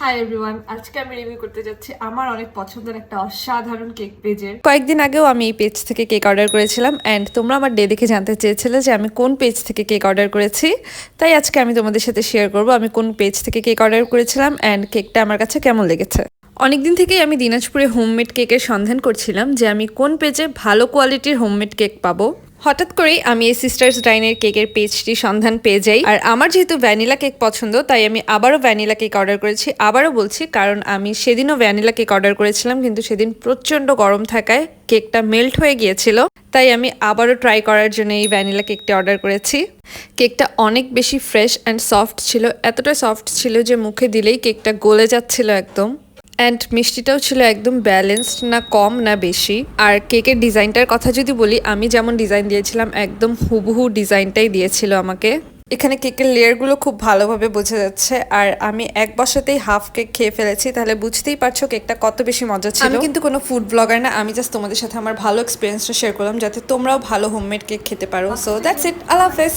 Hi everyone, আজকে আমি review করতে যাচ্ছি আমার অনেক পছন্দের একটা অসাধারণ কেক পেজের। কয়েকদিন আগেও আমি এই পেজ থেকে কেক অর্ডার করেছিলাম অ্যান্ড তোমরা আমার ডে দেখে জানতে চেয়েছিলে যে আমি কোন পেজ থেকে কেক অর্ডার করেছি। তাই আজকে আমি তোমাদের সাথে শেয়ার করব আমি কোন পেজ থেকে কেক অর্ডার করেছিলাম অ্যান্ড কেকটা আমার কাছে কেমন লেগেছে। অনেকদিন থেকেই আমি দিনাজপুরে হোমমেড কেকের সন্ধান করছিলাম যে আমি কোন পেজে ভালো কোয়ালিটির হোমমেড কেক পাবো। হঠাৎ করেই আমি এই সিস্টার্স ডাইনের কেকের পেজটি সন্ধান পেয়ে যাই। আর আমার যেহেতু ভ্যানিলা কেক পছন্দ তাই আমি আবারও ভ্যানিলা কেক অর্ডার করেছি। আবারও বলছি কারণ আমি সেদিনও ভ্যানিলা কেক অর্ডার করেছিলাম, কিন্তু সেদিন প্রচণ্ড গরম থাকায় কেকটা মেল্ট হয়ে গিয়েছিল। তাই আমি আবারও ট্রাই করার জন্য এই ভ্যানিলা কেকটি অর্ডার করেছি। কেকটা অনেক বেশি ফ্রেশ অ্যান্ড সফট ছিল, এতটা সফট ছিল যে মুখে দিলেই কেকটা গলে যাচ্ছিল একদম। অ্যান্ড মিষ্টিটাও ছিল একদম ব্যালেন্সড, না কম না বেশি। আর কেকের ডিজাইনটার কথা যদি বলি, আমি যেমন ডিজাইন দিয়েছিলাম একদম হুবহু ডিজাইনটাই দিয়েছিল আমাকে। এখানে কেকের লেয়ারগুলো খুব ভালোভাবে বোঝা যাচ্ছে। আর আমি এক বসাতেই হাফ কেক খেয়ে ফেলেছি, তাহলে বুঝতেই পারছো কেকটা কত বেশি মজা ছিল। আমি কিন্তু কোনো ফুড ব্লগার না, আমি জাস্ট তোমাদের সাথে আমার ভালো এক্সপিরিয়েন্সটা শেয়ার করলাম যাতে তোমরাও ভালো হোমমেড কেক খেতে পারো। সো দ্যাটস ইট, আল্লাহ হাফেজ।